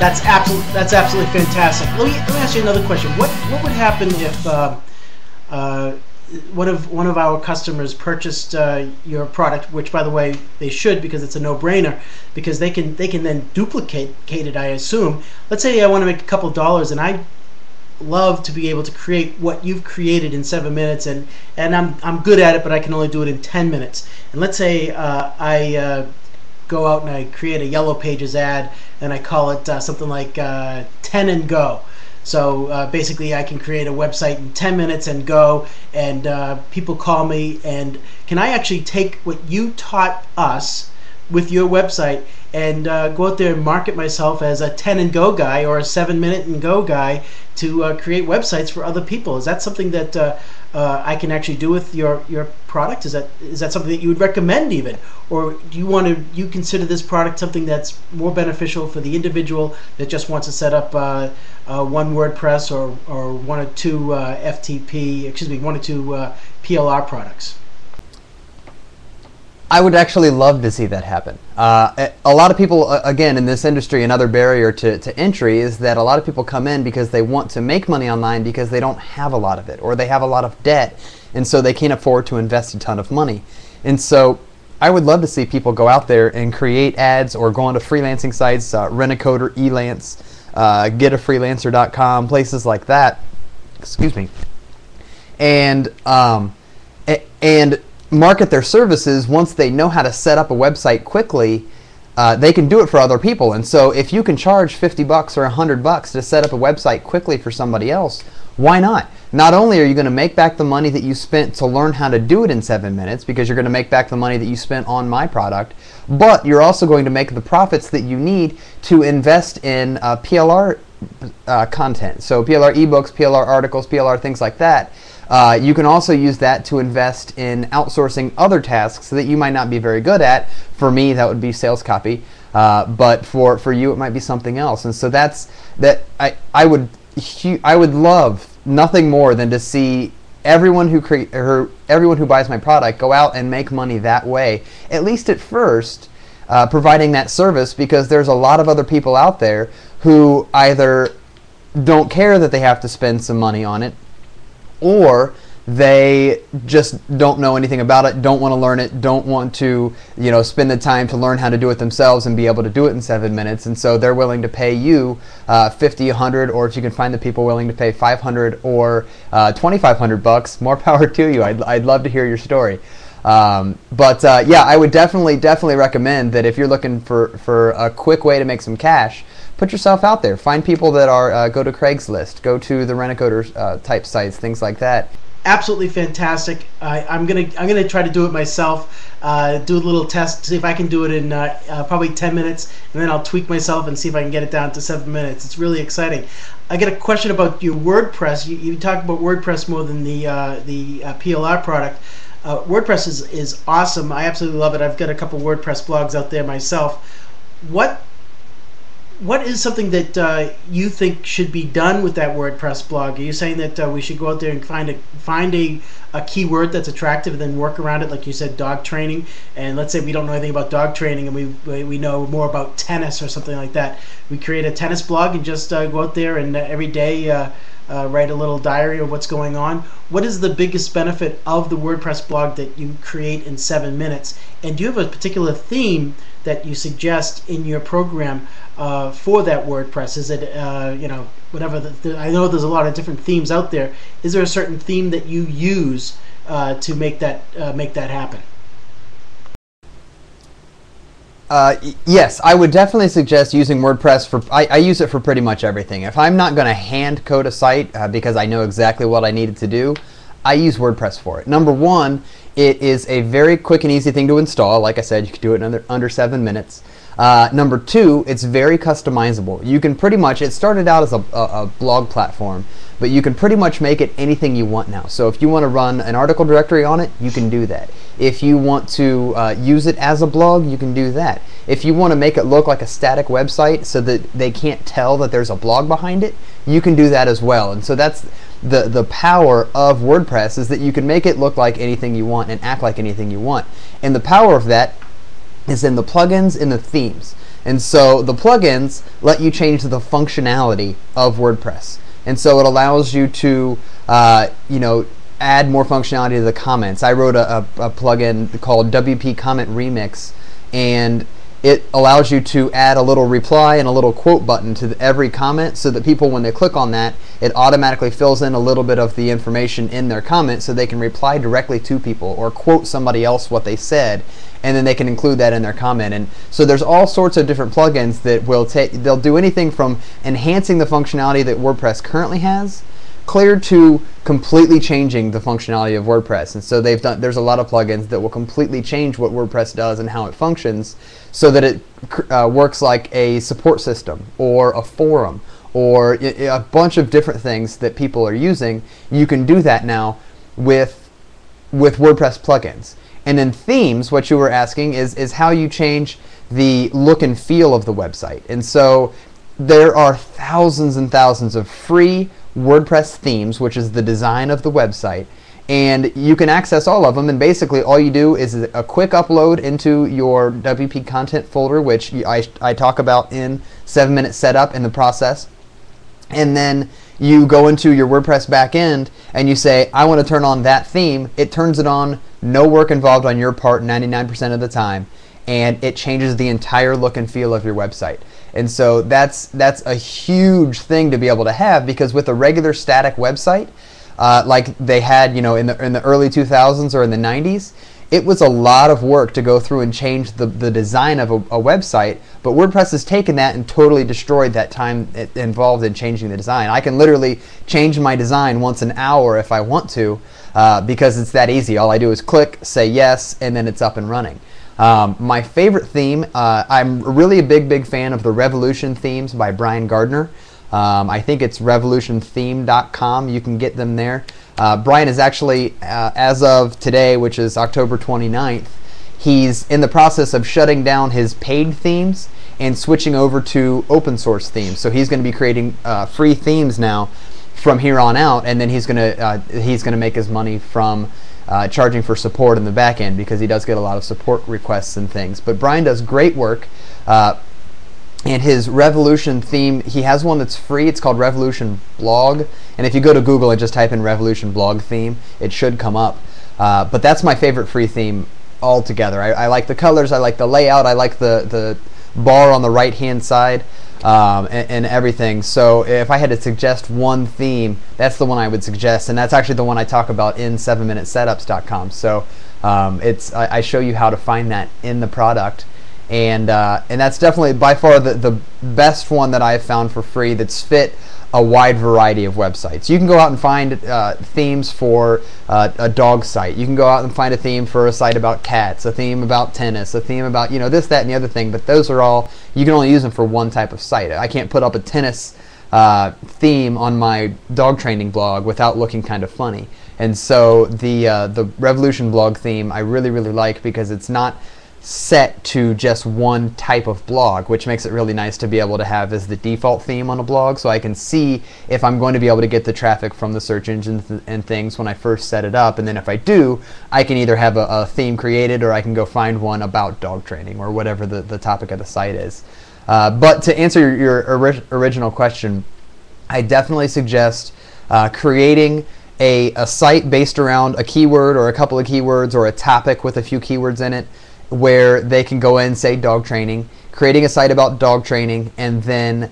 That's absolutely fantastic. Let me ask you another question. What would happen if one of our customers purchased your product, which by the way they should, because it's a no-brainer, because they can then duplicate it, I assume. Let's say I want to make a couple dollars, and I love to be able to create what you've created in 7 minutes, and I'm good at it, but I can only do it in 10 minutes. And let's say I go out and I create a Yellow Pages ad, and I call it something like 10 and go. So basically I can create a website in 10 minutes and go, and people call me, and can I actually take what you taught us with your website and go out there and market myself as a 10 and go guy or a 7 minute and go guy to create websites for other people? Is that something that I can actually do with your product? Is that something that you would recommend even, or do you consider this product something that's more beneficial for the individual that just wants to set up one WordPress or one or two one or two PLR products? I would actually love to see that happen. A lot of people, again, in this industry, another barrier to entry is that a lot of people come in because they want to make money online because they don't have a lot of it, or they have a lot of debt, and so they can't afford to invest a ton of money. And so I would love to see people go out there and create ads or go onto freelancing sites, Rent-A-Coder, Elance, getafreelancer.com, places like that. Excuse me. And market their services. Once they know how to set up a website quickly, they can do it for other people. And so if you can charge 50 bucks or 100 bucks to set up a website quickly for somebody else, why not? Not only are you going to make back the money that you spent to learn how to do it in 7 minutes, because you're going to make back the money that you spent on my product, but you're also going to make the profits that you need to invest in PLR content. So PLR ebooks, PLR articles, PLR things like that. You can also use that to invest in outsourcing other tasks that you might not be very good at. For me, that would be sales copy, but for you, it might be something else. And so I would love nothing more than to see everyone who buys my product go out and make money that way, at least at first, providing that service, because there's a lot of other people out there who either don't care that they have to spend some money on it, or they just don't know anything about it, don't want to learn it, don't want to, spend the time to learn how to do it themselves and be able to do it in 7 minutes. And so they're willing to pay you 50, 100, or if you can find the people willing to pay 500 or 2,500 bucks, more power to you. I'd love to hear your story. Yeah, I would definitely recommend that if you're looking for a quick way to make some cash, put yourself out there. Find people that are, go to Craigslist, go to the Rent-A-Coder type sites, things like that. Absolutely fantastic. I'm gonna try to do it myself. Do a little test, see if I can do it in probably 10 minutes, and then I'll tweak myself and see if I can get it down to 7 minutes. It's really exciting. I get a question about your WordPress. You talk about WordPress more than the PLR product. WordPress is awesome. I absolutely love it. I've got a couple WordPress blogs out there myself. What is something that you think should be done with that WordPress blog? Are you saying that we should go out there and find a keyword that's attractive and then work around it, like you said, dog training? And let's say we don't know anything about dog training and we know more about tennis or something like that. We create a tennis blog and just go out there and every day write a little diary of what's going on. What is the biggest benefit of the WordPress blog that you create in 7 minutes? And do you have a particular theme that you suggest in your program for that WordPress? Is it whatever I know there's a lot of different themes out there. Is there a certain theme that you use to make that happen? Yes, I would definitely suggest using WordPress for, I use it for pretty much everything. If I'm not going to hand code a site because I know exactly what I needed to do, I use WordPress for it. Number one, it is a very quick and easy thing to install. Like I said, you can do it in under 7 minutes. Number two, it's very customizable. You can pretty much, it started out as a blog platform, but you can pretty much make it anything you want now. So if you want to run an article directory on it, you can do that. If you want to use it as a blog, you can do that. If you want to make it look like a static website so that they can't tell that there's a blog behind it, you can do that as well. And so that's the power of WordPress, is that you can make it look like anything you want and act like anything you want. And the power of that is in the plugins and the themes. And so the plugins let you change the functionality of WordPress. And so it allows you to, add more functionality to the comments. I wrote a plugin called WP Comment Remix, and it allows you to add a little reply and a little quote button to every comment, so that people, when they click on that, it automatically fills in a little bit of the information in their comment, so they can reply directly to people or quote somebody else what they said, and then they can include that in their comment. And so there's all sorts of different plugins that they'll do anything from enhancing the functionality that WordPress currently has, clear to completely changing the functionality of WordPress. And so there's a lot of plugins that will completely change what WordPress does and how it functions, so that it works like a support system or a forum or a bunch of different things that people are using. You can do that now with WordPress plugins. And then themes, what you were asking, is how you change the look and feel of the website. And so there are thousands and thousands of free WordPress themes, which is the design of the website, and you can access all of them. And basically all you do is a quick upload into your WP content folder, which I talk about in 7-Minute Setup in the process, and then you go into your WordPress backend and you say, I want to turn on that theme. It turns it on, no work involved on your part 99% of the time, and it changes the entire look and feel of your website. And so that's a huge thing to be able to have, because with a regular static website, like they had, in the early 2000s or in the 90s, it was a lot of work to go through and change the design of a website. But WordPress has taken that and totally destroyed that time involved in changing the design. I can literally change my design once an hour if I want to, because it's that easy. All I do is click, say yes, and then it's up and running. My favorite theme, I'm really a big fan of the Revolution themes by Brian Gardner. I think it's revolutiontheme.com. You can get them there. Brian is actually, as of today, which is October 29th, he's in the process of shutting down his paid themes and switching over to open source themes. So he's going to be creating free themes now from here on out, and then he's going to make his money from charging for support in the back end, because he does get a lot of support requests and things. But Brian does great work, and his Revolution theme, he has one that's free. It's called Revolution Blog, and if you go to Google and just type in Revolution Blog theme, it should come up. But that's my favorite free theme altogether. I like the colors, I like the layout, I like the bar on the right hand side, and everything. So if I had to suggest one theme, that's the one I would suggest, and that's actually the one I talk about in 7minutesetups.com. So I show you how to find that in the product, and that's definitely by far the best one that I've found for free that's fit a wide variety of websites. You can go out and find themes for a dog site. You can go out and find a theme for a site about cats, a theme about tennis, a theme about this, that, and the other thing. But those are all, you can only use them for one type of site. I can't put up a tennis theme on my dog training blog without looking kind of funny. And so the Revolution blog theme I really like, because it's not set to just one type of blog, which makes it really nice to be able to have as the default theme on a blog, so I can see if I'm going to be able to get the traffic from the search engines and things when I first set it up. And then if I do, I can either have a theme created, or I can go find one about dog training or whatever the topic of the site is. But to answer your original question, I definitely suggest creating a site based around a keyword or a couple of keywords, or a topic with a few keywords in it, where they can go in, say dog training, creating a site about dog training, and then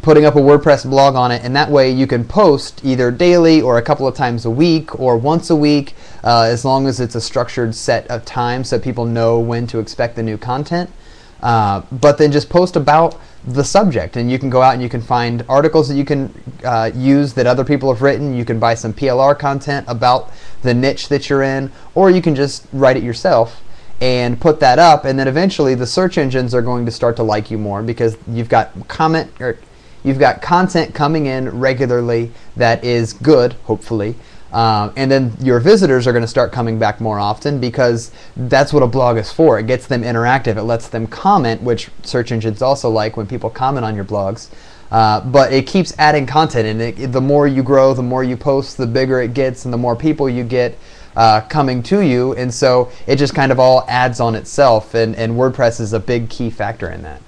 putting up a WordPress blog on it. And that way you can post either daily or a couple of times a week or once a week, as long as it's a structured set of times so people know when to expect the new content. But then just post about the subject, and you can go out and you can find articles that you can use that other people have written. You can buy some PLR content about the niche that you're in, or you can just write it yourself and put that up, and then eventually the search engines are going to start to like you more, because you've got content coming in regularly that is good, hopefully, and then your visitors are going to start coming back more often, because that's what a blog is for. It gets them interactive, it lets them comment, which search engines also like when people comment on your blogs. But it keeps adding content, and the more you grow, the more you post, the bigger it gets, and the more people you get coming to you, and so it just kind of all adds on itself, and WordPress is a big key factor in that.